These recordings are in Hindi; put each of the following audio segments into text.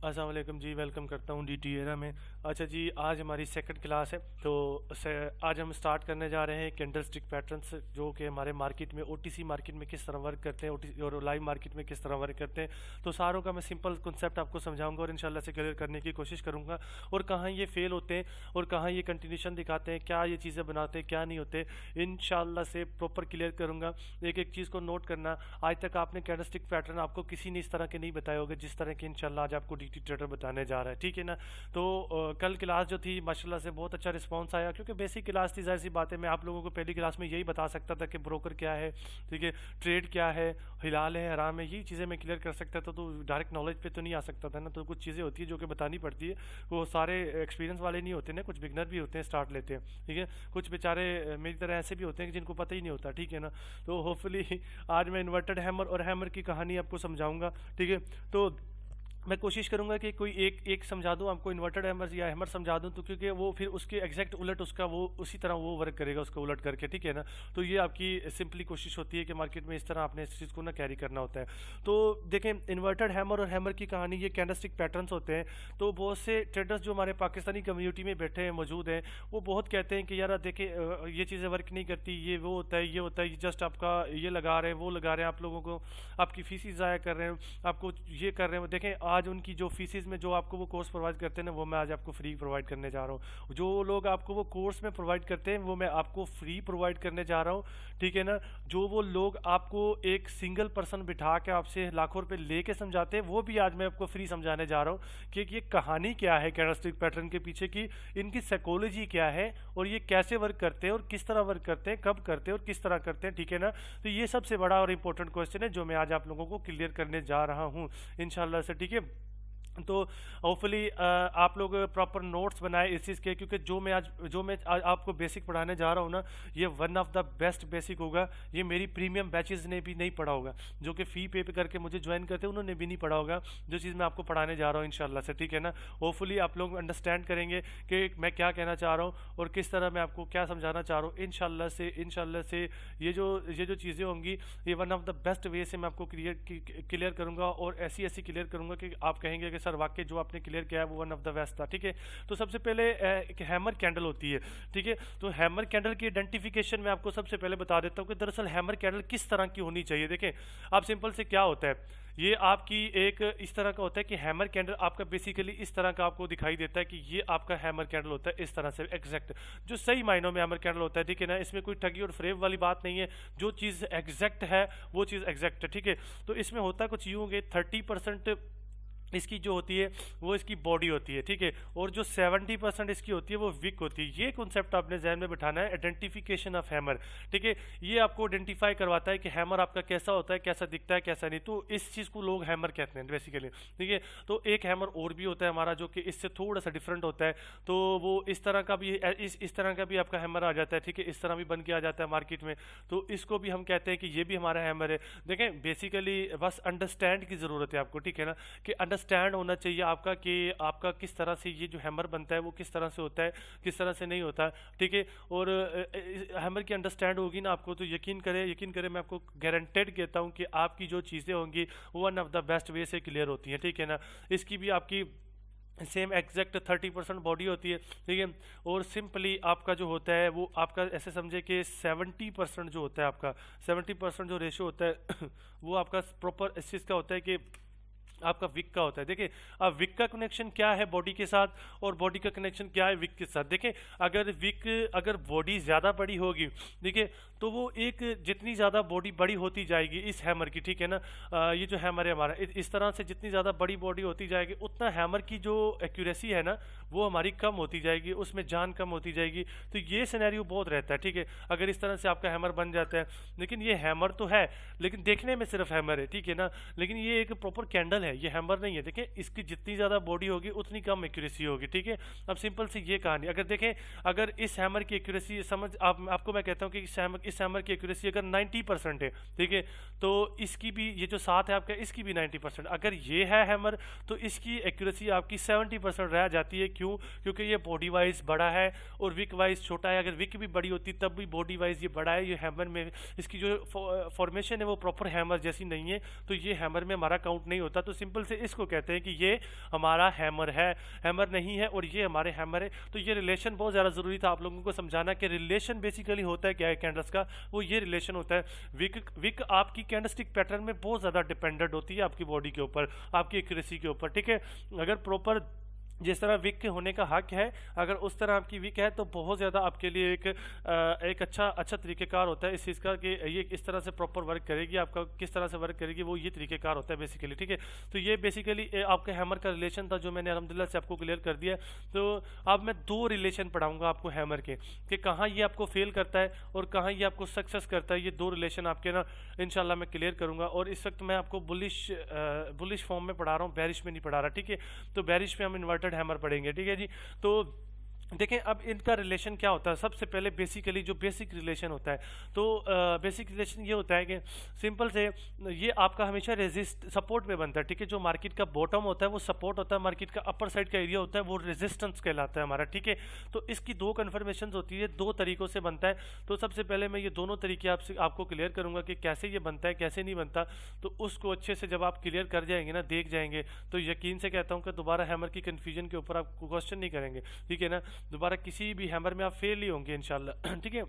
अस्सलाम वालेकुम जी, वेलकम करता हूँ डी एरा में। अच्छा जी, आज हमारी सेकंड क्लास है। तो आज हम स्टार्ट करने जा रहे हैं कैंडलस्टिक पैटर्न्स, जो कि हमारे मार्केट में ओटीसी मार्केट में किस तरह वर्क करते हैं, ओटीसी और लाइव मार्केट में किस तरह वर्क करते हैं। तो सारों का मैं सिंपल कॉन्सेप्ट आपको समझाऊंगा और इंशाल्लाह से क्लियर करने की कोशिश करूँगा, और कहाँ ये फेल होते हैं और कहाँ ये कंटिन्यूशन दिखाते हैं, क्या ये चीज़ें बनाते हैं, क्या नहीं होते, इंशाल्लाह से प्रॉपर क्लियर करूँगा। एक एक चीज़ को नोट करना। आज तक आपने कैंडलस्टिक पैटर्न आपको किसी ने इस तरह के नहीं बताए होंगे जिस तरह के इंशाल्लाह आज आपको ट्रेडर बताने जा रहा है, ठीक है ना। तो कल क्लास जो थी माशाल्लाह से बहुत अच्छा रिस्पांस आया, क्योंकि बेसिक क्लास थी। जाहिर सी बात है, मैं आप लोगों को पहली क्लास में यही बता सकता था कि ब्रोकर क्या है, ठीक है, ट्रेड क्या है, हिलाल है, हराम है, यही चीज़ें मैं क्लियर कर सकता था। तो डायरेक्ट नॉलेज पे तो नहीं आ सकता था ना। तो कुछ चीज़ें होती है जो कि बतानी पड़ती है। वो सारे एक्सपीरियंस वाले नहीं होते ना, कुछ बिगनर भी होते हैं, स्टार्ट लेते हैं, ठीक है। कुछ बेचारे मेरी तरह ऐसे भी होते हैं कि जिनको पता ही नहीं होता, ठीक है ना। तो होपफुली आज मैं इन्वर्टेड हैमर और हैमर की कहानी आपको समझाऊंगा, ठीक है। तो मैं कोशिश करूंगा कि कोई एक एक समझा दूं आपको, इन्वर्टेड हैमर या हैमर समझा दूं, तो क्योंकि वो फिर उसके एग्जैक्ट उलट उसका वो उसी तरह वो वर्क करेगा, उसको उलट करके, ठीक है ना। तो ये आपकी सिंपली कोशिश होती है कि मार्केट में इस तरह आपने इस चीज़ को ना कैरी करना होता है। तो देखें, इन्वर्टेड हैमर और हैमर की कहानी, ये कैंडलस्टिक पैटर्न्स होते हैं। तो बहुत से ट्रेडर्स जो हमारे पाकिस्तानी कम्युनिटी में बैठे हैं, मौजूद हैं, वो बहुत कहते हैं कि यार देखें ये चीज़ें वर्क नहीं करती, ये वो होता है, ये होता है, जस्ट आपका ये लगा रहे हैं, वो लगा रहे हैं, आप लोगों को आपकी फीसिस ज़ाया कर रहे हैं, आपको ये कर रहे हैं। देखें, आज उनकी जो फीसिस में जो आपको वो कोर्स प्रोवाइड करते हैं ना, वो मैं आज आपको फ्री प्रोवाइड करने जा रहा हूँ। जो लोग आपको वो कोर्स में प्रोवाइड करते हैं, वो मैं आपको फ्री प्रोवाइड करने जा रहा हूँ, ठीक है ना। जो वो लोग आपको एक सिंगल पर्सन बिठा के आपसे लाखों रुपए लेके समझाते हैं, वो भी आज मैं आपको फ्री समझाने जा रहा हूँ कि ये कहानी क्या है कैंडलस्टिक पैटर्न के पीछे की, इनकी साइकोलॉजी क्या है, और ये कैसे वर्क करते हैं, और किस तरह वर्क करते हैं, कब करते हैं और किस तरह करते हैं, ठीक है ना। तो ये सबसे बड़ा और इंपॉर्टेंट क्वेश्चन है जो मैं आज आप लोगों को क्लियर करने जा रहा हूँ इंशाल्लाह से, ठीक है। तो होपफुली आप लोग प्रॉपर नोट्स बनाए इस चीज़ के, क्योंकि जो मैं आज आपको बेसिक पढ़ाने जा रहा हूँ ना, ये one of the best basic होगा। ये मेरी प्रीमियम बैचेस ने भी नहीं पढ़ा होगा, जो कि फ़ी पे करके मुझे ज्वाइन करते हैं, उन्होंने भी नहीं पढ़ा होगा जो चीज़ मैं आपको पढ़ाने जा रहा हूँ इंशाल्लाह से, ठीक है ना। होपफुली आप लोग अंडरस्टैंड करेंगे कि मैं क्या कहना चाह रहा हूँ और किस तरह मैं आपको क्या समझाना चाह रहा हूँ इंशाल्लाह से ये जो चीज़ें होंगी, ये one of the best way से मैं आपको क्लियर करूँगा, और ऐसी क्लियर करूँगा कि आप कहेंगे कि सर वाकई जो आपने क्लियर किया है वो वन ऑफ द बेस्ट था, ठीक है। तो सबसे पहले एक हैमर कैंडल होती है, ठीक है। तो हैमर कैंडल की आइडेंटिफिकेशन मैं आपको सबसे पहले बता देता हूँ कि दरअसल हैमर कैंडल किस तरह की होनी चाहिए। देखें, आप सिंपल से क्या होता है, ये आपकी एक इस तरह का होता है कि हैमर कैंडल आपका बेसिकली इस तरह का आपको दिखाई देता है कि ये आपका हैमर कैंडल होता है, इस तरह से एग्जैक्ट, जो सही मायनों में हैमर कैंडल होता है, ठीक है ना। इसमें कोई ठगी और फ्रेब वाली बात नहीं है, जो चीज़ एग्जैक्ट है वो चीज़ एग्जैक्ट है, ठीक है। तो इसमें होता कुछ यूँ होंगे, 30% इसकी जो होती है वो इसकी बॉडी होती है, ठीक है, और जो 70% इसकी होती है वो विक होती है। ये कॉन्सेप्ट आपने जहन में बिठाना है, आइडेंटिफिकेशन ऑफ हैमर, ठीक है। ये आपको आइडेंटिफाई करवाता है कि हैमर आपका कैसा होता है, कैसा दिखता है, कैसा नहीं। तो इस चीज़ को लोग हैमर कहते हैं बेसिकली, ठीक है। तो एक हैमर और भी होता है हमारा जो कि इससे थोड़ा सा डिफरेंट होता है। तो वो इस तरह का भी इस तरह का भी आपका हैमर आ जाता है, ठीक है, इस तरह भी बन के आ जाता है मार्केट में। तो इसको भी हम कहते हैं कि ये भी हमारा हैमर है। देखें, बेसिकली बस अंडरस्टैंड की ज़रूरत है आपको, ठीक है ना, कि स्टैंड होना चाहिए आपका कि आपका किस तरह से ये जो हैमर बनता है वो किस तरह से होता है, किस तरह से नहीं होता, ठीक है। और हैमर की अंडरस्टैंड होगी ना आपको, तो यकीन करें मैं आपको गारंटेड कहता हूँ कि आपकी जो चीज़ें होंगी one of the best way से क्लियर होती हैं, ठीक है ना। इसकी भी आपकी सेम एग्जैक्ट 30% बॉडी होती है, ठीक है। और सिंपली आपका जो होता है वो आपका ऐसे समझे कि 70% जो होता है आपका 70% जो रेशो होता है वो आपका प्रॉपर इस चीज़ का होता है कि आपका विक का होता है। देखिए, अब विक का कनेक्शन क्या है बॉडी के साथ, और बॉडी का कनेक्शन क्या है विक के साथ। देखिए, अगर बॉडी ज़्यादा बड़ी होगी, देखिए, तो वो एक जितनी ज़्यादा बॉडी बड़ी होती जाएगी इस हैमर की, ठीक है ना। ये जो हैमर है हमारा, इस तरह से जितनी ज़्यादा बड़ी बॉडी होती जाएगी, उतना हैमर की जो एक्यूरेसी है ना वो हमारी कम होती जाएगी, उसमें जान कम होती जाएगी। तो ये सिनेरियो बहुत रहता है, ठीक है, अगर इस तरह से आपका हैमर बन जाता है। लेकिन ये हैमर तो है, लेकिन देखने में सिर्फ हैमर है, ठीक है ना। लेकिन ये एक प्रॉपर कैंडल है, ये हैमर नहीं है। देखें, इसकी जितनी ज़्यादा बॉडी होगी उतनी कम एक्यूरेसी होगी, ठीक है। अब सिंपल सी ये कहानी, अगर देखें, अगर इस हैमर की एक्यूरेसी आपको मैं कहता हूँ कि इस हैमर की एक्यूरेसी अगर 90% है, ठीक है, तो इसकी भी ये जो 7 है आपका, इसकी भी 90%। अगर ये है हैमर तो इसकी एक्यूरेसी आपकी 70% रह जाती है। क्यों? क्योंकि ये बॉडी वाइज बड़ा है और विक वाइज छोटा है। अगर विक भी बड़ी होती तब भी बॉडी वाइज ये बड़ा है। ये हैमर में इसकी जो फॉर्मेशन है वो प्रॉपर हैमर जैसी नहीं है, तो ये हैमर में हमारा काउंट नहीं होता। तो सिंपल से इसको कहते हैं कि ये हमारा हैमर है, हैमर नहीं है और ये हमारे हैमर है। तो ये रिलेशन बहुत ज़्यादा ज़रूरी था आप लोगों को समझाना कि रिलेशन बेसिकली होता है क्या है कैंडल्स का, वो ये रिलेशन होता है। विक आपकी कैंडलस्टिक पैटर्न में बहुत ज़्यादा डिपेंडेंट होती है आपकी बॉडी के ऊपर, आपकी एक्यूरेसी के ऊपर, ठीक है। अगर प्रॉपर जिस तरह विक के होने का हक है, अगर उस तरह आपकी विक है तो बहुत ज़्यादा आपके लिए एक अच्छा तरीक़ेकार होता है इस चीज़ का कि ये इस तरह से प्रॉपर वर्क करेगी। आपका किस तरह से वर्क करेगी वो ये तरीक़ेकार होता है बेसिकली, ठीक है। तो ये बेसिकली आपके हैमर का रिलेशन था जो मैंने अल्हम्दुलिल्लाह से आपको क्लियर कर दिया। तो अब मैं 2 रिलेशन पढ़ाऊँगा आपको हैमर के, कि कहाँ ये आपको फेल करता है और कहाँ ये आपको सक्सेस करता है। ये 2 रिलेशन आपके ना इंशाल्लाह मैं क्लियर करूँगा। और इस वक्त मैं आपको बुलिश फॉर्म में पढ़ा रहा हूँ, बेरिश में नहीं पढ़ा रहा, ठीक है। तो बेरिश में हम इन्वर्टेड हैमर पढ़ेंगे, ठीक है जी। तो देखें अब इनका रिलेशन क्या होता है। सबसे पहले बेसिकली जो बेसिक रिलेशन होता है, तो बेसिक रिलेशन ये होता है कि सिंपल से ये आपका हमेशा रेजिस्ट सपोर्ट में बनता है, ठीक है। जो मार्केट का बॉटम होता है वो सपोर्ट होता है, मार्केट का अपर साइड का एरिया होता है वो रेजिस्टेंस कहलाता है हमारा, ठीक है। तो इसकी 2 कन्फर्मेशन होती है, 2 तरीक़ों से बनता है। तो सबसे पहले मैं ये दोनों तरीके आपको क्लियर करूँगा कि कैसे ये बनता है कैसे नहीं बनता। तो उसको अच्छे से जब आप क्लियर कर जाएंगे ना, देख जाएंगे, तो यकीन से कहता हूँ कि दोबारा हैमर की कन्फ्यूजन के ऊपर आप क्वेश्चन नहीं करेंगे, ठीक है ना। दोबारा किसी भी हैमर में आप फेल ही होंगे इंशाल्लाह, ठीक है।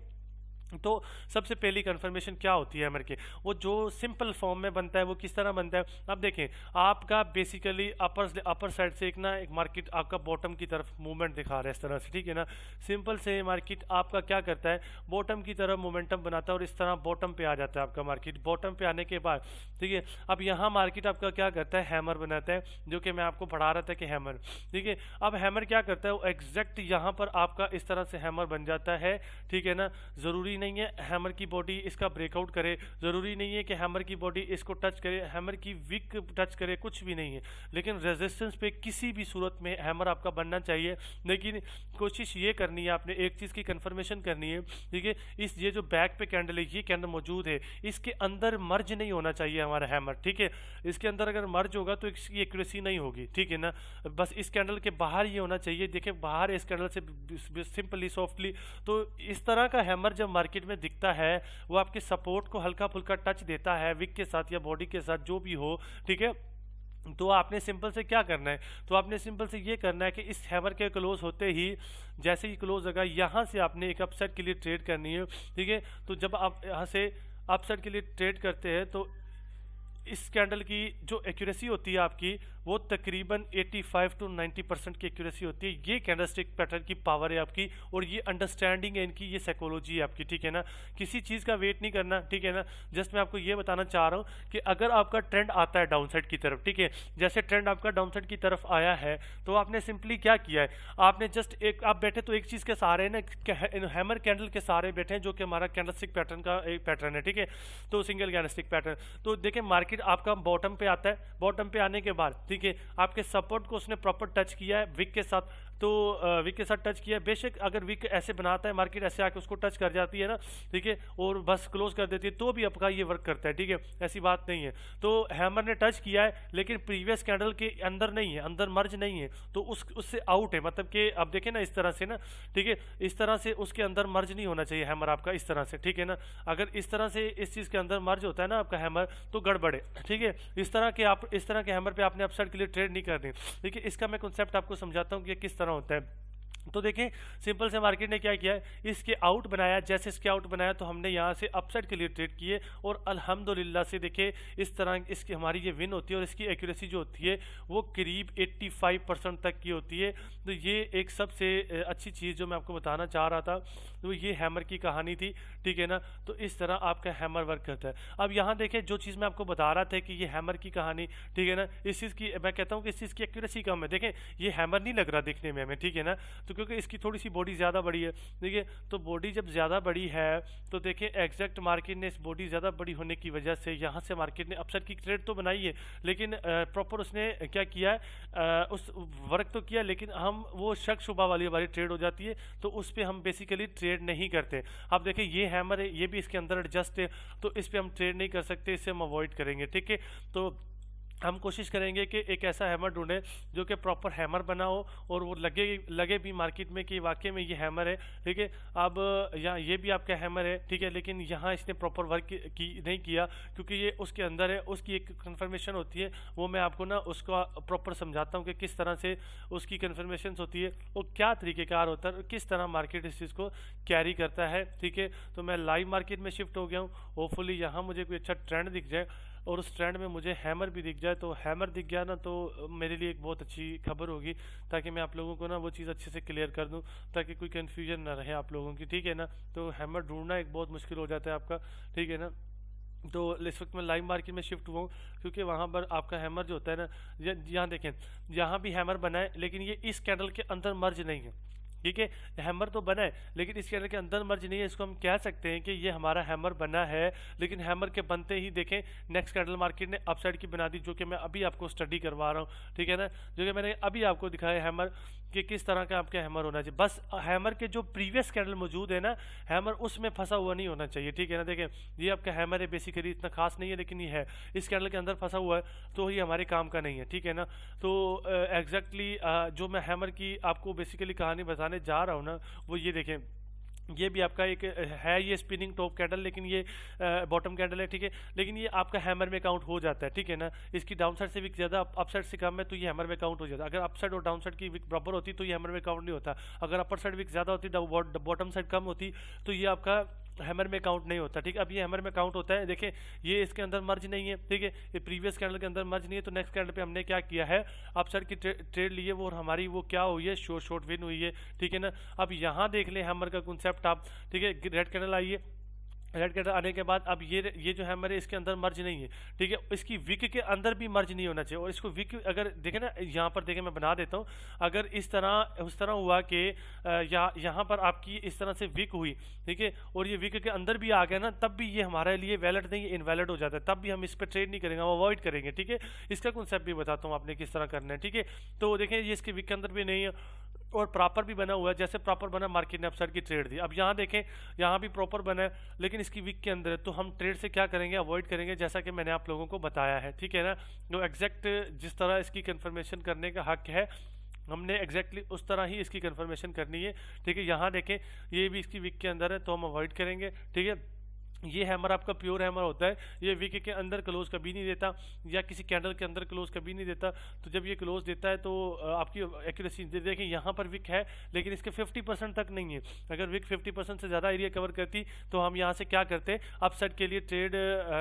तो सबसे पहली कंफर्मेशन क्या होती है हैमर के, वो जो सिंपल फॉर्म में बनता है वो किस तरह बनता है। अब देखें आपका बेसिकली अपर साइड से एक मार्केट आपका बॉटम की तरफ मूवमेंट दिखा रहा है इस तरह से, ठीक है ना। सिंपल से मार्केट आपका क्या करता है, बॉटम की तरफ मोमेंटम बनाता है और इस तरह बॉटम पे आ जाता है आपका मार्केट। बॉटम पे आने के बाद, ठीक है, अब यहाँ मार्केट आपका क्या करता है, हैमर बनाता है, जो कि मैं आपको पढ़ा रहा था कि हैमर, ठीक है। अब हैमर क्या करता है, वो एग्जैक्ट यहाँ पर आपका इस तरह से हैमर बन जाता है, ठीक है ना। ज़रूरी नहीं है हैमर की बॉडी इसका ब्रेकआउट करे, ज़रूरी नहीं है कि हैमर की बॉडी इसको टच करे, हैमर की विक टच करे, कुछ भी नहीं है। लेकिन रेजिस्टेंस पे किसी भी सूरत में हैमर आपका बनना चाहिए। लेकिन कोशिश ये करनी है, आपने एक चीज़ की कंफर्मेशन करनी है, ठीक है। ये जो बैक पे कैंडल है, ये कैंडल मौजूद है, इसके अंदर मर्ज नहीं होना चाहिए हमारा हैमर, ठीक है। इसके अंदर अगर मर्ज होगा तो इसकी एक्यूरेसी नहीं होगी, ठीक है ना। बस इस कैंडल के बाहर ये होना चाहिए, देखिए बाहर इस कैंडल से सिंपली सॉफ्टली। तो इस तरह का हैमर जब मार्केट में दिखता है वो आपके सपोर्ट को हल्का फुल्का टच देता है विक के साथ या बॉडी के साथ जो भी हो, ठीक है। तो आपने सिंपल से क्या करना है, तो आपने सिंपल से ये करना है कि इस हैमर के क्लोज होते ही, जैसे ही क्लोज होगा, यहाँ से आपने एक अपसाइड के लिए ट्रेड करनी है, ठीक है। तो जब आप यहाँ से अपसाइड के लिए ट्रेड करते हैं तो इस कैंडल की जो एक्यूरेसी होती है आपकी वो तकरीबन 85 to 90% की एक्यूरेसी होती है। ये कैंडलस्टिक पैटर्न की पावर है आपकी और ये अंडरस्टैंडिंग है इनकी, ये साइकोलॉजी है आपकी, ठीक है ना। किसी चीज़ का वेट नहीं करना, ठीक है ना। जस्ट मैं आपको ये बताना चाह रहा हूँ कि अगर आपका ट्रेंड आता है डाउन साइड की तरफ, ठीक है, जैसे ट्रेंड आपका डाउन साइड की तरफ आया है, तो आपने सिंपली क्या किया है, आपने जस्ट आप बैठे तो एक चीज़ के सहारे ना, हैमर कैंडल के सहारे बैठे हैं, जो कि हमारा कैंडलस्टिक पैटर्न का एक पैटर्न है, ठीक है। तो सिंगल कैंडलस्टिक पैटर्न, तो देखिए मार्केट आपका बॉटम पे आता है, बॉटम पे आने के बाद, ठीक है, आपके सपोर्ट को उसने प्रॉपर टच किया है विक के साथ, तो विक के साथ टच किया है। बेशक अगर विक ऐसे बनाता है, मार्केट ऐसे आके उसको टच कर जाती है ना, ठीक है, और बस क्लोज कर देती है, तो भी आपका ये वर्क करता है, ठीक है, ऐसी बात नहीं है। तो हैमर ने टच किया है लेकिन प्रीवियस कैंडल के अंदर नहीं है, अंदर मर्ज नहीं है, तो उससे आउट है, मतलब कि अब देखें ना इस तरह से ना, ठीक है, इस तरह से उसके अंदर मर्ज नहीं होना चाहिए हैमर आपका, इस तरह से, ठीक है ना। अगर इस तरह से इस चीज़ के अंदर मर्ज होता है ना आपका हैमर, तो गड़बड़ है, ठीक है। इस तरह के हैमर पे आपने अपसाइड के लिए ट्रेड नहीं करनी। देखिए इसका मैं कॉन्सेप्ट आपको समझाता हूँ कि किस तरह होता है। तो देखें सिंपल से मार्केट ने क्या किया है, इसके आउट बनाया, जैसे इसके आउट बनाया तो हमने यहाँ से अपसाइड के लिए ट्रेड किए और अल्हम्दुलिल्लाह से देखिए इस तरह इसकी हमारी ये विन होती है और इसकी एक्यूरेसी जो होती है वो करीब 85% तक की होती है। तो ये एक सबसे अच्छी चीज़ जो मैं आपको बताना चाह रहा था, तो ये हैमर की कहानी थी, ठीक है ना। तो इस तरह आपका हैमर वर्क करता है। अब यहाँ देखें जो चीज़ मैं आपको बता रहा था कि ये हैमर की कहानी, ठीक है ना, इस चीज़ की मैं कहता हूँ कि इस चीज़ की एक्यूरेसी कम है। देखें ये हैमर नहीं लग रहा दिखने में हमें, ठीक है ना। तो क्योंकि इसकी थोड़ी सी बॉडी ज़्यादा बड़ी है, देखिए। तो बॉडी जब ज़्यादा बड़ी है तो देखिए एग्जैक्ट मार्केट ने इस बॉडी ज़्यादा बड़ी होने की वजह से यहाँ से मार्केट ने अपसाइड की ट्रेड तो बनाई है, लेकिन प्रॉपर उसने क्या किया है, उस वर्क तो किया, लेकिन हम वो शक शुबा वाली हमारी ट्रेड हो जाती है, तो उस पर हम बेसिकली ट्रेड नहीं करते। अब देखिए ये हैमर है, ये भी इसके अंदर एडजस्ट है, तो इस पर हम ट्रेड नहीं कर सकते, इसे हम अवॉइड करेंगे, ठीक है। तो हम कोशिश करेंगे कि एक ऐसा हैमर ढूंढें जो कि प्रॉपर हैमर बना हो और वो लगे भी मार्केट में कि वाकई में ये हैमर है, ठीक है। अब यहाँ ये भी आपका हैमर है, ठीक है, लेकिन यहाँ इसने प्रॉपर वर्क नहीं किया, क्योंकि ये उसके अंदर है, उसकी एक कन्फर्मेशन होती है, वो मैं आपको ना उसका प्रॉपर समझाता हूँ कि किस तरह से उसकी कन्फर्मेशन होती है और क्या तरीक़ेकार होता है और किस तरह मार्केट इस चीज़ को कैरी करता है, ठीक है। तो मैं लाइव मार्केट में शिफ्ट हो गया हूँ, होपफुली यहाँ मुझे कोई अच्छा ट्रेंड दिख जाए और उस ट्रेंड में मुझे हैमर भी दिख जाए। तो हैमर दिख गया ना, तो मेरे लिए एक बहुत अच्छी खबर होगी, ताकि मैं आप लोगों को ना वो चीज़ अच्छे से क्लियर कर दूं, ताकि कोई कन्फ्यूजन ना रहे आप लोगों की, ठीक है ना। तो हैमर ढूंढना एक बहुत मुश्किल हो जाता है आपका, ठीक है ना। तो इस वक्त मैं लाइव मार्केट में शिफ्ट हुआ हूँ, क्योंकि वहाँ पर आपका हैमर जो होता है ना, यहाँ देखें, यहाँ भी हैमर बना है, लेकिन ये इस कैंडल के अंदर मर्ज नहीं है, ठीक है। हैमर तो बना है लेकिन इस कैंडल के अंदर मर्ज नहीं है, इसको हम कह सकते हैं कि ये हमारा हैमर बना है, लेकिन हैमर के बनते ही देखें नेक्स्ट कैंडल मार्केट ने अपसाइड की बना दी, जो कि मैं अभी आपको स्टडी करवा रहा हूँ, ठीक है ना, जो कि मैंने अभी आपको दिखाया हैमर कि किस तरह का आपका हैमर होना चाहिए। बस हैमर के जो प्रीवियस कैंडल मौजूद है ना, हैमर उसमें फंसा हुआ नहीं होना चाहिए, ठीक है ना। देखें ये आपका हैमर है, बेसिकली इतना खास नहीं है, लेकिन ये है इस कैंडल के अंदर फंसा हुआ है, तो ये हमारे काम का नहीं है, ठीक है ना। तो एग्जैक्टली जो मैं हैमर की आपको बेसिकली कहानी बताने जा रहा हूँ ना, वो ये देखें, ये भी आपका एक है, ये स्पिनिंग टॉप कैंडल, लेकिन ये बॉटम कैंडल है, ठीक है, लेकिन ये आपका हैमर में काउंट हो जाता है, ठीक है ना। इसकी डाउन साइड से विक ज़्यादा, अपसाइड से कम है, तो ये हैमर में काउंट हो जाता है। अगर अपसाइड और डाउन साइड की विक बराबर होती तो ये हैमर में काउंट नहीं होता। अगर अपर साइड विक ज़्यादा होती, बॉटम साइड कम होती, तो ये आपका हैमर में काउंट नहीं होता, ठीक है। अब ये हैमर में काउंट होता है, देखें ये इसके अंदर मर्ज नहीं है, ठीक है, ये प्रीवियस कैंडल के अंदर मर्ज नहीं है, तो नेक्स्ट कैंडल पे हमने क्या किया है, अपसाइड की ट्रेड ली है वो, और हमारी वो क्या हुई है, शॉर्ट विन हुई है, ठीक है ना। अब यहाँ देख लें हैमर का कॉन्सेप्ट आप, ठीक है, रेड कैंडल आई है, रेड कैंडल आने के बाद अब ये जो हैमर है इसके अंदर मर्ज नहीं है, ठीक है, इसकी विक के अंदर भी मर्ज नहीं होना चाहिए। और इसको विक अगर देखें ना, यहाँ पर देखें मैं बना देता हूँ, अगर इस तरह उस तरह हुआ कि यहाँ पर आपकी इस तरह से विक हुई, ठीक है, और ये विक के अंदर भी आ गया ना, तब भी ये हमारे लिए वैलिड नहीं, इनवैलिड हो जाता है, तब भी हम इस पर ट्रेड नहीं करेंगे, हम अवॉइड करेंगे, ठीक है। इसका कॉन्सेप्ट भी बताता हूँ आपने किस तरह करना है, ठीक है। तो देखें ये इसके विक के अंदर भी नहीं है और प्रॉपर भी बना हुआ है, जैसे प्रॉपर बना मार्केट ने अपसाइड की ट्रेड दी। अब यहाँ देखें, यहाँ भी प्रॉपर बना है, लेकिन इसकी वीक के अंदर है, तो हम ट्रेड से क्या करेंगे, अवॉइड करेंगे, जैसा कि मैंने आप लोगों को बताया है, ठीक है ना। तो एग्जैक्ट जिस तरह इसकी कंफर्मेशन करने का हक है, हमने एग्जैक्टली उस तरह ही इसकी कंफर्मेशन करनी है, ठीक है। यहाँ देखें ये भी इसकी वीक के अंदर है, तो हम अवॉइड करेंगे, ठीक है। ये हैमर आपका प्योर हैमर होता है, ये वीक के अंदर क्लोज कभी नहीं देता, या किसी कैंडल के अंदर क्लोज कभी नहीं देता। तो जब ये क्लोज देता है तो आपकी एक्यूरेसी देखें, यहाँ पर विक है लेकिन इसके 50% तक नहीं है। अगर विक 50% से ज़्यादा एरिया कवर करती तो हम यहाँ से क्या करते, अपसाइड के लिए ट्रेड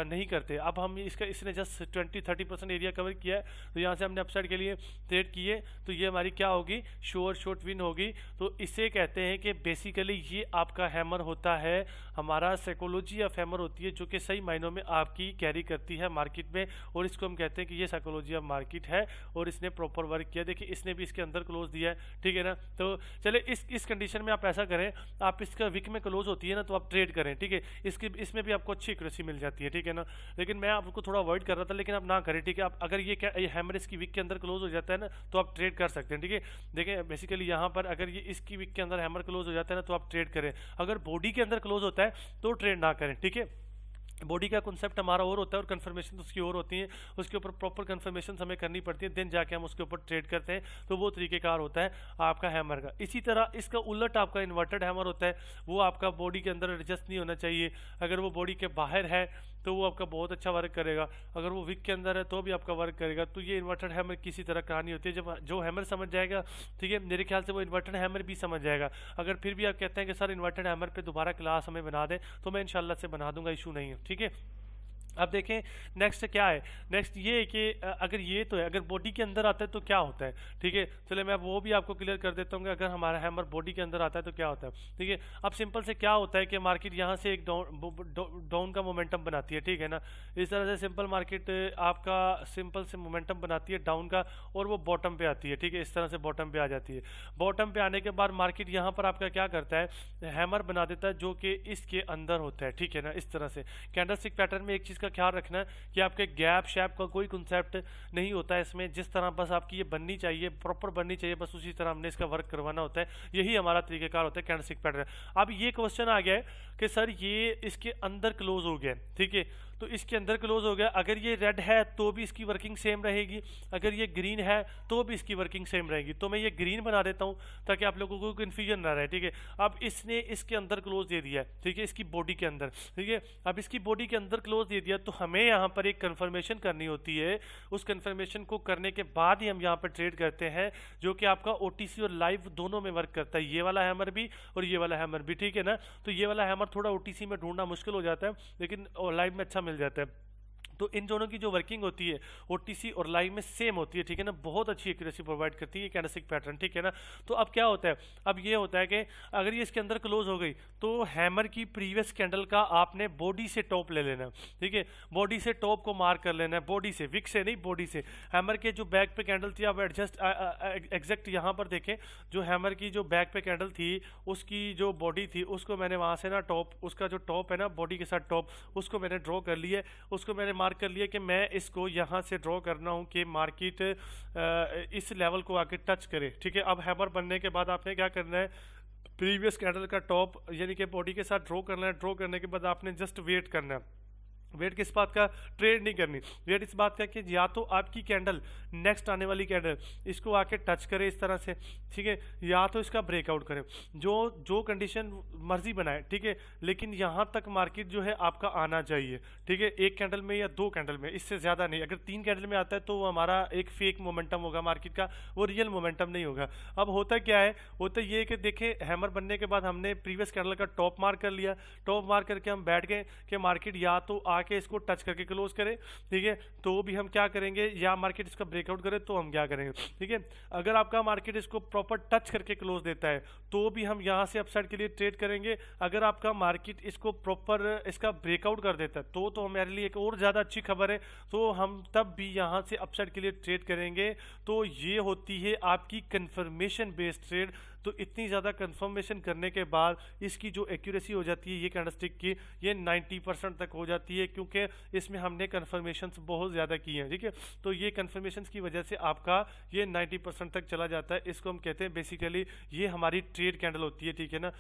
नहीं करते। अब हम इसने जस्ट 20-30% एरिया कवर किया है, तो यहाँ से हमने अपसाइड के लिए ट्रेड किए, तो ये हमारी क्या होगी, शॉर्ट विन होगी। तो इसे कहते हैं कि बेसिकली ये आपका हैमर होता है, हमारा साइकोलॉजी ऑफ हैमर होती है, जो कि सही मायनों में आपकी कैरी करती है मार्केट में, और इसको हम कहते हैं कि ये साइकोलॉजी ऑफ मार्केट है और इसने प्रॉपर वर्क किया। देखिए इसने भी इसके अंदर क्लोज दिया है, ठीक है ना। तो चले इस कंडीशन में आप ऐसा करें, आप इसका विक में क्लोज होती है ना, तो आप ट्रेड करें, ठीक है। इसमें भी आपको अच्छी एक्यूरेसी मिल जाती है, ठीक है ना। लेकिन मैं आपको थोड़ा अवॉइड कर रहा था, लेकिन आप ना करें, ठीक है। आप अगर ये हैमर इसकी विक के अंदर क्लोज हो जाता है ना, तो आप ट्रेड कर सकते हैं, ठीक है। देखें बेसिकली यहाँ पर अगर ये इसकी विक के अंदर हैमर क्लोज हो जाता है ना, तो आप ट्रेड करें। अगर बॉडी के अंदर क्लोज होता है तो ट्रेड ना करें, ठीक है। बॉडी का कॉन्सेप्ट हमारा और होता है और कन्फर्मेशन उसकी और होती है, उसके ऊपर प्रॉपर कन्फर्मेशन हमें करनी पड़ती है, देन जाके हम उसके ऊपर ट्रेड करते हैं। तो वो तरीकेकार होता है आपका हैमर का। इसी तरह इसका उलट आपका इन्वर्टेड हैमर होता है, वो आपका बॉडी के अंदर एडजस्ट नहीं होना चाहिए। अगर वो बॉडी के बाहर है तो वो आपका बहुत अच्छा वर्क करेगा, अगर वो विक के अंदर है तो भी आपका वर्क करेगा। तो ये इन्वर्टेड हैमर किसी तरह कहानी होती है, जब जो हैमर समझ जाएगा, ठीक है, मेरे ख्याल से वो इन्वर्टेड हैमर भी समझ जाएगा। अगर फिर भी आप कहते हैं कि सर इन्वर्टेड हैमर पे दोबारा क्लास हमें बना दें, तो मैं इंशाल्लाह से बना दूंगा, इशू नहीं है, ठीक है। अब देखें नेक्स्ट क्या है। नेक्स्ट ये है कि अगर ये तो है, अगर बॉडी के अंदर आता है तो क्या होता है, ठीक है। चले मैं वो भी आपको क्लियर कर देता हूँ कि अगर हमारा हैमर बॉडी के अंदर आता है तो क्या होता है, ठीक है। अब सिंपल से क्या होता है कि मार्केट यहाँ से एक डाउन का मोमेंटम बनाती है, ठीक है ना। इस तरह से सिंपल मार्केट आपका सिंपल से मोमेंटम बनाती है डाउन का, और वो बॉटम पे आती है, ठीक है। इस तरह से बॉटम पे आ जाती है। बॉटम पे आने के बाद मार्केट यहाँ पर आपका क्या करता है, हैमर बना देता है जो कि इसके अंदर होता है, ठीक है ना। इस तरह से कैंडलस्टिक पैटर्न में एक चीज़ का ख्याल रखना है कि आपके गैप शैप का कोई कंसेप्ट नहीं होता है इसमें। जिस तरह बस आपकी ये बननी चाहिए, प्रॉपर बननी चाहिए, बस उसी तरह हमने इसका वर्क करवाना होता है। यही हमारा तरीकेकार होता है कैंडलस्टिक पैटर्न। अब ये क्वेश्चन आ गया है कि सर ये इसके अंदर क्लोज हो गया, ठीक है। तो इसके अंदर क्लोज हो गया, अगर ये रेड है तो भी इसकी वर्किंग सेम रहेगी, अगर ये ग्रीन है तो भी इसकी वर्किंग सेम रहेगी। तो मैं ये ग्रीन बना देता हूँ ताकि आप लोगों को कन्फ्यूजन ना रहे, ठीक है। अब इसने इसके अंदर क्लोज दे दिया है, ठीक है, इसकी बॉडी के अंदर, ठीक है। अब इसकी बॉडी के अंदर क्लोज दे दिया तो हमें यहाँ पर एक कन्फर्मेशन करनी होती है। उस कन्फर्मेशन को करने के बाद ही हम यहाँ पर ट्रेड करते हैं, जो कि आपका OTC और लाइव दोनों में वर्क करता है, ये वाला हैमर भी और ये वाला हैमर भी, ठीक है ना। तो ये वाला हैमर थोड़ा OTC में ढूंढना मुश्किल हो जाता है, लेकिन लाइव में अच्छा मिल जाता है। तो इन दोनों की जो वर्किंग होती है OTC और लाइव में सेम होती है, ठीक है ना। बहुत अच्छी एक्यूरेसी प्रोवाइड करती है ये कैंडलस्टिक पैटर्न, ठीक है ना। तो अब क्या होता है, अब ये होता है कि अगर ये इसके अंदर क्लोज हो गई तो हैमर की प्रीवियस कैंडल का आपने बॉडी से टॉप ले लेना, ठीक है। बॉडी से टॉप को मार्क कर लेना है, बॉडी से, विक से नहीं, बॉडी से। हैमर के जो बैक पे कैंडल थी, आप एडजस्ट एग्जैक्ट यहाँ पर देखें, जो हैमर की जो बैक पे कैंडल थी उसकी जो बॉडी थी उसको मैंने वहाँ से ना टॉप, उसका जो टॉप है ना बॉडी के साथ टॉप, उसको मैंने ड्रॉ कर लिया है। उसको मैंने मार्क कर लिया कि मैं इसको यहाँ से ड्रॉ करना हूँ कि मार्केट इस लेवल को आके टच करे, ठीक है। अब हैमर बनने के बाद आपने क्या करना है, प्रीवियस कैंडल का टॉप यानी कि बॉडी के साथ ड्रॉ करना है। ड्रॉ करने के बाद आपने जस्ट वेट करना है। वेट किस बात का, ट्रेड नहीं करनी। वेट इस बात का कि या तो आपकी कैंडल नेक्स्ट आने वाली कैंडल इसको आके टच करे इस तरह से, ठीक है, या तो इसका ब्रेकआउट करे, जो कंडीशन मर्जी बनाए, ठीक है। लेकिन यहाँ तक मार्केट जो है आपका आना चाहिए, ठीक है, एक कैंडल में या दो कैंडल में, इससे ज़्यादा नहीं। अगर 3 कैंडल में आता है तो वो हमारा एक फेक मोमेंटम होगा मार्केट का, वो रियल मोमेंटम नहीं होगा। अब होता क्या है, होता ये है कि देखें हैमर बनने के बाद हमने प्रीवियस कैंडल का टॉप मार्क कर लिया। टॉप मार्क करके हम बैठ गए कि मार्केट या तो आके इसको टच करके क्लोज करे, ठीक है, तो भी हम क्या करेंगे, या मार्केट इसका ब्रेकआउट करे तो हम क्या करेंगे, ठीक है। अगर आपका मार्केट इसको प्रॉपर टच करके क्लोज देता है तो भी हम यहाँ से अपसाइड के लिए ट्रेड करेंगे। अगर आपका मार्केट इसको प्रॉपर इसका ब्रेकआउट कर देता है तो हमारे लिए एक और ज़्यादा अच्छी खबर है, तो हम तब भी यहाँ से अपसाइड के लिए ट्रेड करेंगे। तो ये होती है आपकी कंफर्मेशन बेस्ड ट्रेड। तो इतनी ज़्यादा कंफर्मेशन करने के बाद इसकी जो एक्यूरेसी हो जाती है ये कैंडलस्टिक की, ये 90% तक हो जाती है, क्योंकि इसमें हमने कंफर्मेशंस बहुत ज़्यादा की हैं, ठीक है। तो ये कंफर्मेशंस की वजह से आपका ये 90% तक चला जाता है। इसको हम कहते हैं बेसिकली ये हमारी ट्रेड कैंडल होती है, ठीक है ना।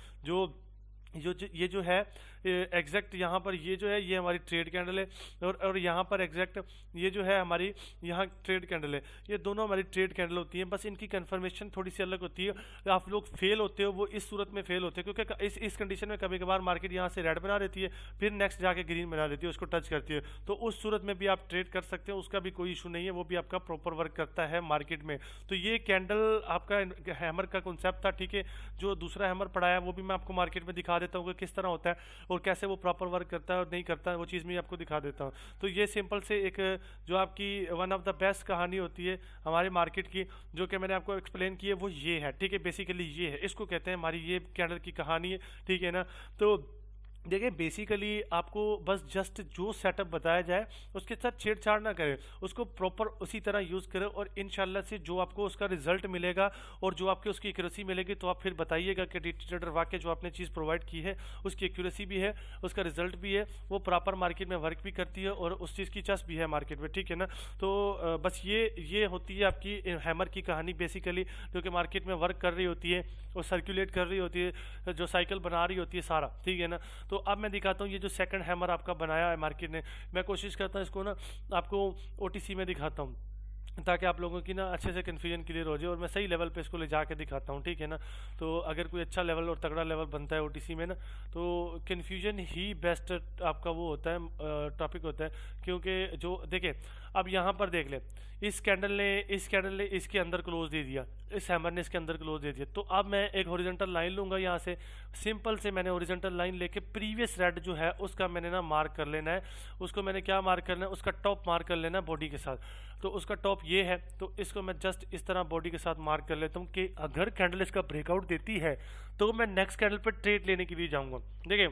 ये जो है एग्जैक्ट यहाँ पर ये जो है ये हमारी ट्रेड कैंडल है, और यहाँ पर एग्जैक्ट ये जो है हमारी यहाँ ट्रेड कैंडल है। ये दोनों हमारी ट्रेड कैंडल होती हैं, बस इनकी कंफर्मेशन थोड़ी सी अलग होती है। आप लोग फेल होते हो वो इस सूरत में फेल होते हैं क्योंकि इस कंडीशन में कभी कभार मार्केट यहाँ से रेड बना देती है, फिर नेक्स्ट जाके ग्रीन बना देती है, उसको टच करती है। तो उस सूरत में भी आप ट्रेड कर सकते हैं, उसका भी कोई इशू नहीं है, वो भी आपका प्रॉपर वर्क करता है मार्केट में। तो ये कैंडल आपका हैमर का कॉन्सेप्ट था, ठीक है। जो दूसरा हैमर पढ़ाया वो भी मैं आपको मार्केट में दिखा देता हूँ कि किस तरह होता है और कैसे वो प्रॉपर वर्क करता है और नहीं करता है, वो चीज़ मैं आपको दिखा देता हूँ। तो ये सिंपल से एक जो आपकी वन ऑफ द बेस्ट कहानी होती है हमारे मार्केट की, जो कि मैंने आपको एक्सप्लेन की है, वो ये है, ठीक है। बेसिकली ये है, इसको कहते हैं हमारी ये कैंडल की कहानी है, ठीक है ना। तो देखिए बेसिकली आपको बस जस्ट जो सेटअप बताया जाए उसके साथ छेड़छाड़ ना करें, उसको प्रॉपर उसी तरह यूज़ करें, और इंशाल्लाह से जो आपको उसका रिजल्ट मिलेगा और जो आपकी उसकी एक्यूरेसी मिलेगी तो आप फिर बताइएगा कि DT ट्रेडर वाकई जो आपने चीज़ प्रोवाइड की है उसकी एक्यूरेसी भी है, उसका रिजल्ट भी है, वो प्रॉपर मार्केट में वर्क भी करती है और उस चीज़ की चस्प भी है मार्केट में, ठीक है ना। तो बस ये होती है आपकी हैमर की कहानी बेसिकली, जो कि मार्केट में वर्क कर रही होती है और सर्कुलेट कर रही होती है, जो साइकिल बना रही होती है सारा, ठीक है ना। तो अब मैं दिखाता हूँ ये जो सेकंड हैमर आपका बनाया है मार्केट ने, मैं कोशिश करता हूँ इसको ना आपको OTC में दिखाता हूँ ताकि आप लोगों की ना अच्छे से कन्फ्यूजन क्लियर हो जाए और मैं सही लेवल पे इसको ले जाके दिखाता हूँ, ठीक है ना। तो अगर कोई अच्छा लेवल और तगड़ा लेवल बनता है OTC में ना, तो कन्फ्यूजन ही बेस्ट आपका वो होता है, टॉपिक होता है। क्योंकि जो देखिए अब यहाँ पर देख ले, इस कैंडल ने इसके अंदर क्लोज दे दिया, इस हैमर ने इसके अंदर क्लोज दे दिया। तो अब मैं एक हॉरिजॉन्टल लाइन लूंगा यहाँ से, सिंपल से मैंने हॉरिजॉन्टल लाइन लेके प्रीवियस रेड जो है उसका मैंने ना मार्क कर लेना है। उसको मैंने क्या मार्क करना है, उसका टॉप मार्क कर लेना है बॉडी के साथ। तो उसका टॉप ये है, तो इसको मैं जस्ट इस तरह बॉडी के साथ मार्क कर लेता हूँ कि अगर कैंडल इसका ब्रेकआउट देती है तो मैं नेक्स्ट कैंडल पर ट्रेड लेने के लिए जाऊँगा। देखिए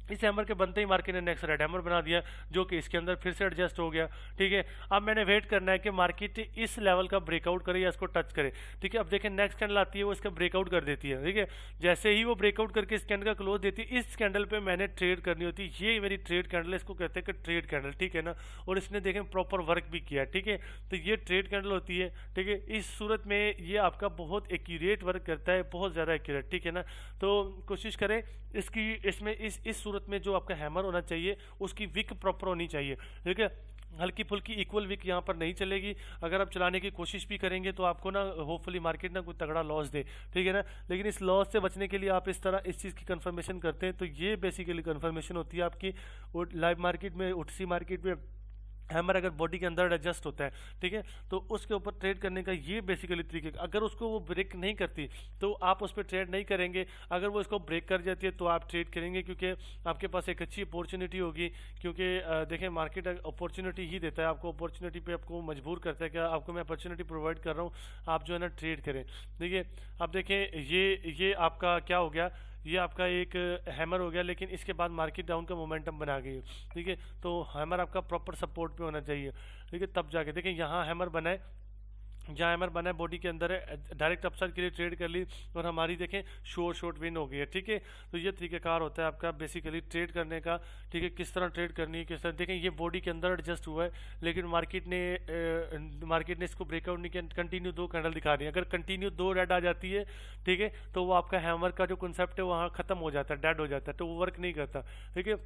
इस हैमर के बनते ही मार्केट ने नेक्स्ट रेड हैमर बना दिया, जो कि इसके अंदर फिर से एडजस्ट हो गया। ठीक है, अब मैंने वेट करना है कि मार्केट इस लेवल का ब्रेकआउट करे या इसको टच करे। ठीक है, अब देखें नेक्स्ट कैंडल आती है, वो इसका ब्रेकआउट कर देती है। ठीक है, जैसे ही वो ब्रेकआउट करके इस कैंडल का क्लोज देती है, इस कैंडल पे मैंने ट्रेड करनी होती है। ये मेरी ट्रेड कैंडल है, इसको कहते हैं कि ट्रेड कैंडल। ठीक है ना, और इसने देखें प्रॉपर वर्क भी किया। ठीक है, तो ये ट्रेड कैंडल होती है। ठीक है, इस सूरत में ये आपका बहुत एक्यूरेट वर्क करता है, बहुत ज़्यादा एक्यूरेट। ठीक है ना, तो कोशिश करें इसकी इसमें इस सूरत में जो आपका हैमर होना चाहिए उसकी विक प्रॉपर होनी चाहिए। ठीक है, हल्की फुल्की इक्वल विक यहाँ पर नहीं चलेगी। अगर आप चलाने की कोशिश भी करेंगे तो आपको ना होपफुली मार्केट ना कोई तगड़ा लॉस दे। ठीक है ना, लेकिन इस लॉस से बचने के लिए आप इस तरह इस चीज़ की कंफर्मेशन करते हैं। तो ये बेसिकली कंफर्मेशन होती है आपकी लाइव मार्केट में, ओटीसी मार्केट में हैमर अगर बॉडी के अंदर एडजस्ट होता है। ठीक है, तो उसके ऊपर ट्रेड करने का ये बेसिकली तरीके। अगर उसको वो ब्रेक नहीं करती तो आप उस पर ट्रेड नहीं करेंगे, अगर वो इसको ब्रेक कर जाती है तो आप ट्रेड करेंगे, क्योंकि आपके पास एक अच्छी अपॉर्चुनिटी होगी। क्योंकि देखें मार्केट अपॉर्चुनिटी ही देता है आपको, अपॉर्चुनिटी पे आपको मजबूर करता है कि आपको मैं अपॉर्चुनिटी प्रोवाइड कर रहा हूँ, आप जो है ना ट्रेड करें। देखिए अब देखें ये आपका क्या हो गया, ये आपका एक हैमर हो गया, लेकिन इसके बाद मार्केट डाउन का मोमेंटम बना गई। ठीक है, तो हैमर आपका प्रॉपर सपोर्ट पे होना चाहिए। ठीक है, तब जाके देखें यहाँ हैमर बनाए, जहाँ हैमर बना है बॉडी के अंदर है, डायरेक्ट अपसाइड के लिए ट्रेड कर ली और हमारी देखें शॉर्ट विन हो गई है। ठीक है, तो ये तरीक़ाकार होता है आपका बेसिकली ट्रेड करने का। ठीक है, किस तरह ट्रेड करनी है, किस तरह देखें ये बॉडी के अंदर एडजस्ट हुआ है, लेकिन मार्केट ने इसको ब्रेकआउट नहीं किया, कंटिन्यू 2 कैंडल दिखा रही है। अगर कंटिन्यू 2 रेड आ जाती है, ठीक है, तो वो आपका हैमर का जो कंसेप्ट है वहाँ ख़त्म हो जाता है, डेड हो जाता है, तो वो वर्क नहीं करता। ठीक है,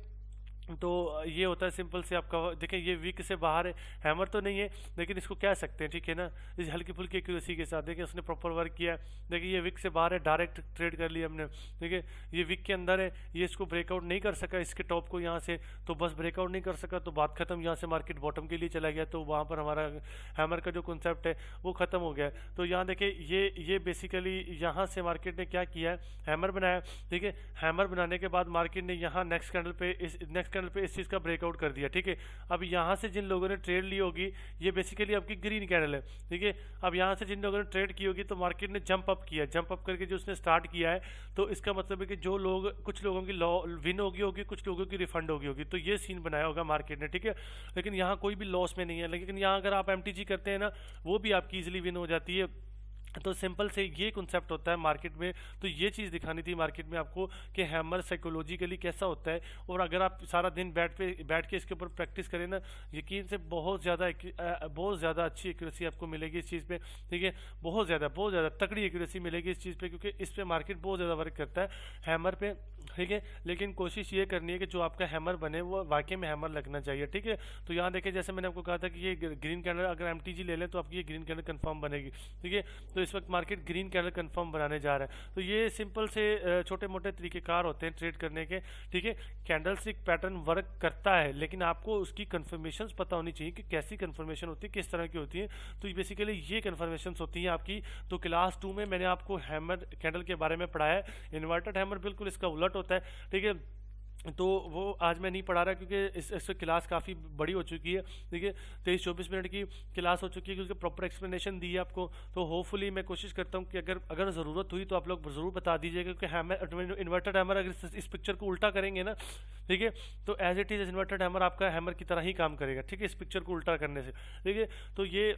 तो ये होता है सिंपल से आपका। देखें ये वीक से बाहर है, हैमर तो नहीं है लेकिन इसको कह सकते हैं। ठीक है ना, इस हल्की फुल्की एक्यूरेसी के साथ देखें उसने प्रॉपर वर्क किया है। देखिए ये वीक से बाहर है, डायरेक्ट ट्रेड कर लिया हमने। ठीक है, ये वीक के अंदर है, ये इसको ब्रेकआउट नहीं कर सका इसके टॉप को यहाँ से, तो बस ब्रेकआउट नहीं कर सका तो बात खत्म। यहाँ से मार्केट बॉटम के लिए चला गया, तो वहाँ पर हमारा हैमर का जो कॉन्सेप्ट है वो ख़त्म हो गया। तो यहाँ देखिए ये बेसिकली यहाँ से मार्केट ने क्या किया है, हैमर बनाया। ठीक है, हैमर बनाने के बाद मार्केट ने यहाँ नेक्स्ट कैंडल पे इस चीज़ का ब्रेकआउट कर दिया। ठीक है, अब यहाँ से जिन लोगों ने ट्रेड ली होगी, ये बेसिकली आपकी ग्रीन कैंडल है। ठीक है, अब यहाँ से जिन लोगों ने ट्रेड की होगी तो मार्केट ने जंप अप किया, जंप अप करके जो उसने स्टार्ट किया है, तो इसका मतलब है कि जो लोग, कुछ लोगों की विन होगी, कुछ लोगों की रिफंड होगी। तो ये सीन बनाया होगा मार्केट ने। ठीक है, लेकिन यहाँ कोई भी लॉस में नहीं है, लेकिन यहाँ अगर आप एमटीजी करते हैं ना, वो भी आपकी इजीली विन हो जाती है। तो सिंपल से ये कॉन्सेप्ट होता है मार्केट में। तो ये चीज़ दिखानी थी मार्केट में आपको कि हैमर साइकोलॉजिकली कैसा होता है, और अगर आप सारा दिन बैठ के इसके ऊपर प्रैक्टिस करें ना, यकीन से बहुत ज़्यादा अच्छी एक्यूरेसी आपको मिलेगी इस चीज़ पे। ठीक है, बहुत ज़्यादा तगड़ी एक्यूरेसी मिलेगी इस चीज़ पे, क्योंकि इस पे मार्केट बहुत ज़्यादा वर्क करता है हैमर पे। ठीक है, लेकिन कोशिश ये करनी है कि जो आपका हैमर बने वो वाकई में हैमर लगना चाहिए। ठीक है, तो यहाँ देखिए जैसे मैंने आपको कहा था कि ये ग्रीन कैंडल अगर एमटीजी ले लें तो आपकी ये ग्रीन कैंडल कंफर्म बनेगी। ठीक है, तो इस वक्त मार्केट ग्रीन कैंडल कंफर्म बनाने जा रहा है। तो ये सिंपल से छोटे मोटे तरीकेकार होते हैं ट्रेड करने के। ठीक है, कैंडल स्टिक पैटर्न वर्क करता है, लेकिन आपको उसकी कन्फर्मेशन पता होनी चाहिए कि कैसी कन्फर्मेशन होती है, किस तरह की होती है। तो बेसिकली ये कन्फर्मेशन होती है आपकी। तो क्लास 2 में मैंने आपको हैमर कैंडल के बारे में पढ़ाया है। इन्वर्टेड हैमर बिल्कुल इसका उलट होता है। ठीक है, तो वो आज मैं नहीं पढ़ा रहा क्योंकि इस क्लास काफ़ी बड़ी हो चुकी है। ठीक है, 23-24 मिनट की क्लास हो चुकी है, क्योंकि प्रॉपर एक्सप्लेनेशन दी है आपको। तो होपफुली मैं कोशिश करता हूँ कि अगर ज़रूरत हुई तो आप लोग ज़रूर बता दीजिएगा, क्योंकि हैमर इन्वर्टेड हैमर अगर इस पिक्चर को उल्टा करेंगे ना, ठीक है, तो as it is inverted hammer आपका हैमर की तरह ही काम करेगा। ठीक है, इस पिक्चर को उल्टा करने से। ठीक है, तो ये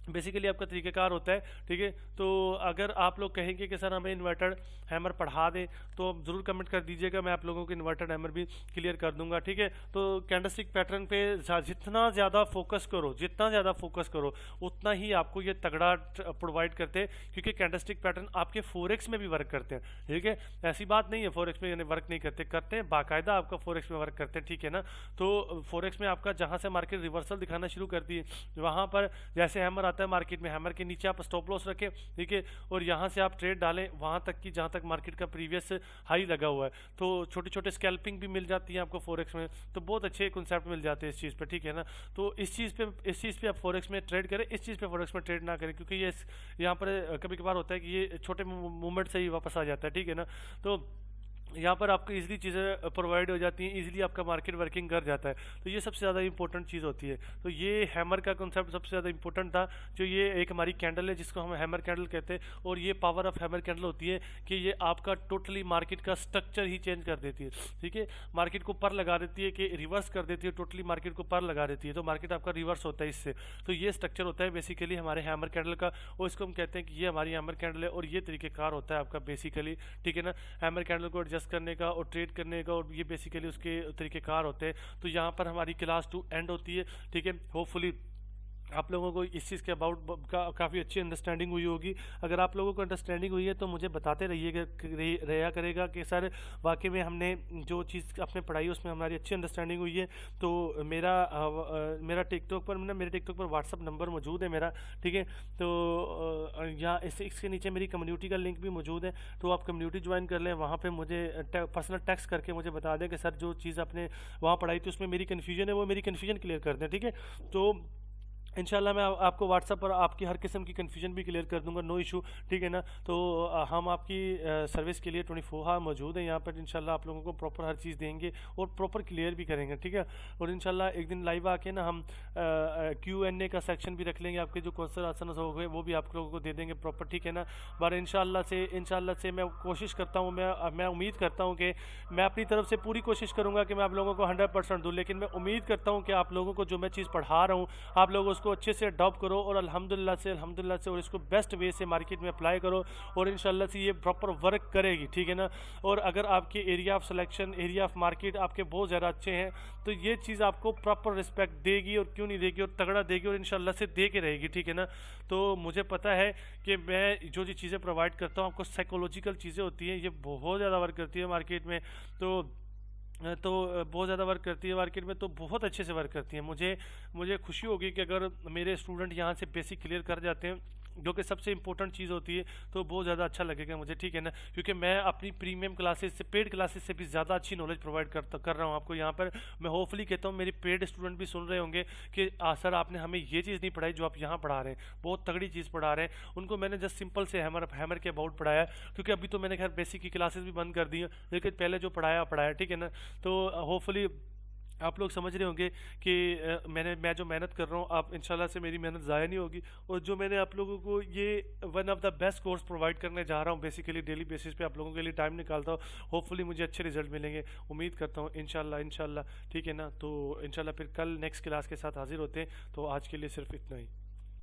बेसिकली आपका तरीक़ाकार होता है। ठीक है, तो अगर आप लोग कहेंगे कि सर हमें इन्वर्टेड हैमर पढ़ा दें तो ज़रूर कमेंट कर दीजिएगा, मैं आप लोगों को इन्वर्टेड हैमर भी क्लियर कर दूंगा। ठीक है, तो कैंडलस्टिक पैटर्न पे जितना ज़्यादा फोकस करो उतना ही आपको ये तगड़ा प्रोवाइड करते हैं, क्योंकि कैंडलस्टिक पैटर्न आपके फोरेक्स में भी वर्क करते हैं। ठीक है, ऐसी बात नहीं है फोरेक्स में यानी वर्क नहीं करते हैं, बाकायदा आपका फोरेक्स में वर्क करते हैं। ठीक है ना, तो फोरेक्स में आपका जहाँ से मार्केट रिवर्सल दिखाना शुरू करती है, वहाँ पर जैसे हैमर आता है मार्केट में, हैमर के नीचे आप स्टॉप लॉस रखें, ठीक है, और यहाँ से आप ट्रेड डालें वहाँ तक कि जहाँ तक मार्केट का प्रीवियस हाई लगा हुआ है। तो छोटे छोटे स्कैल्पिंग भी मिल जाती है आपको फॉरेक्स में, तो बहुत अच्छे कॉन्सेप्ट मिल जाते हैं इस चीज़ पर, ठीक है ना। तो इस चीज़ पे आप फॉरेक्स में ट्रेड करें, इस चीज़ पे फॉरेक्स में ट्रेड ना करें, क्योंकि ये यहाँ पर कभी कभार होता है कि ये छोटे मूवमेंट से ही वापस आ जाता है, ठीक है ना। तो यहाँ पर आपको इजीली चीज़ें प्रोवाइड हो जाती हैं, इजीली आपका मार्केट वर्किंग कर जाता है, तो ये सबसे ज़्यादा इंपॉर्टेंट चीज़ होती है। तो ये हैमर का कॉन्सेप्ट सबसे ज़्यादा इंपॉर्टेंट था, जो ये एक हमारी कैंडल है जिसको हम हैमर कैंडल कहते हैं, और ये पावर ऑफ हैमर कैंडल होती है कि ये आपका टोटली मार्केट का स्ट्रक्चर ही चेंज कर देती है, ठीक है। मार्केट को पर लगा देती है, कि रिवर्स कर देती है, टोटली मार्केट को पर लगा देती है, तो मार्केट आपका रिवर्स होता है इससे। तो ये स्ट्रक्चर होता है बेसिकली हमारे हैमर कैंडल का, और इसको हम कहते हैं कि ये हमारी हैमर कैंडल है, और ये तरीक़ेकार होता है आपका बेसिकली, ठीक है ना। हैमर कैंडल को एडजस्ट करने का और ट्रेड करने का, और ये बेसिकली उसके तरीक़ेकार होते हैं। तो यहाँ पर हमारी क्लास 2 एंड होती है, ठीक है। होपफुली आप लोगों को इस चीज़ के अबाउट काफ़ी अच्छी अंडरस्टैंडिंग हुई होगी। अगर आप लोगों को अंडरस्टैंडिंग हुई है तो मुझे बताते रहिएगा करेगा कि सर वाकई में हमने जो चीज़ आपने पढ़ाई उसमें हमारी अच्छी अंडरस्टैंडिंग हुई है। तो मेरा टिकटॉक पर मेरे टिकटॉक पर व्हाट्सअप नंबर मौजूद है मेरा, ठीक है। तो यहाँ इसके नीचे मेरी कम्युनिटी का लिंक भी मौजूद है, तो आप कम्युनिटी ज्वाइन कर लें। वहाँ पर मुझे पर्सनल टेक्स्ट करके मुझे बता दें कि सर जो चीज़ आपने वहाँ पढ़ाई थी उसमें मेरी कन्फ्यूजन है, वो मेरी कन्फ्यूजन क्लियर कर दें, ठीक है। तो इंशाल्लाह मैं आपको व्हाट्सएप पर आपकी हर किस्म की कन्फ्यूजन भी क्लियर कर दूंगा, नो इशू, ठीक है ना। तो हम आपकी सर्विस के लिए 24 आवर मौजूद हैं यहाँ पर। इंशाल्लाह आप लोगों को प्रॉपर हर चीज़ देंगे और प्रॉपर क्लियर भी करेंगे, ठीक है। और इंशाल्लाह एक दिन लाइव आके ना हम Q&A का सेक्शन भी रख लेंगे, आपके जो क्वेश्चन आंसर हो गए वो भी आप लोगों को दे देंगे प्रॉपर, ठीक है ना। पर इंशाल्लाह से मैं कोशिश करता हूँ, मैं उम्मीद करता हूँ कि मैं अपनी तरफ से पूरी कोशिश करूँगा कि मैं आप लोगों को 100% दूँ, लेकिन मैं उम्मीद करता हूँ कि आप लोगों को जो मैं चीज़ पढ़ा रहा हूँ आप लोग उसको अच्छे से अडॉप्ट करो, और अल्हम्दुलिल्लाह से और इसको बेस्ट वे से मार्केट में अप्लाई करो, और इंशाल्लाह से ये प्रॉपर वर्क करेगी, ठीक है ना। और अगर आपके area of selection, area of market आपके बहुत ज़्यादा अच्छे हैं तो ये चीज़ आपको प्रॉपर रिस्पेक्ट देगी, और क्यों नहीं देगी, और तगड़ा देगी, और इंशाल्लाह से दे के रहेगी, ठीक है ना। तो मुझे पता है कि मैं जो चीज़ें प्रोवाइड करता हूँ आपको साइकोलॉजिकल चीज़ें होती हैं, ये बहुत ज़्यादा वर्क करती है मार्केट में। तो बहुत ज़्यादा वर्क करती है मार्केट में, तो बहुत अच्छे से वर्क करती है। मुझे खुशी होगी कि अगर मेरे स्टूडेंट यहाँ से बेसिक क्लियर कर जाते हैं, जो कि सबसे इंपॉर्टेंट चीज़ होती है, तो बहुत ज़्यादा अच्छा लगेगा मुझे, ठीक है ना। क्योंकि मैं अपनी प्रीमियम क्लासेस से, पेड क्लासेस से भी ज़्यादा अच्छी नॉलेज प्रोवाइड कर रहा हूँ आपको यहाँ पर। मैं होपफुली कहता हूँ मेरे पेड स्टूडेंट भी सुन रहे होंगे कि सर आपने हमें ये चीज़ नहीं पढ़ाई जो आप यहाँ पढ़ा रहे हैं, बहुत तगड़ी चीज़ पढ़ा रहे हैं। उनको मैंने जस्ट सिंपल से हैमर के अबाउट पढ़ाया, क्योंकि अभी तो मैंने खैर बेसिक की क्लासेस भी बंद कर दी हैं, लेकिन पहले जो पढ़ाया, ठीक है ना। तो होपफुली आप लोग समझ रहे होंगे कि मैं जो मेहनत कर रहा हूँ, आप इंशाल्लाह से मेरी मेहनत ज़ाया नहीं होगी, और जो मैंने आप लोगों को ये one of the best course provide करने जा रहा हूँ बेसिकली डेली बेसिस पे आप लोगों के लिए टाइम निकालता हूँ। होपफुली मुझे अच्छे रिजल्ट मिलेंगे, उम्मीद करता हूँ इंशाल्लाह, ठीक है ना। तो इंशाल्लाह फिर कल नेक्स्ट क्लास के साथ हाजिर होते हैं। तो आज के लिए सिर्फ इतना ही।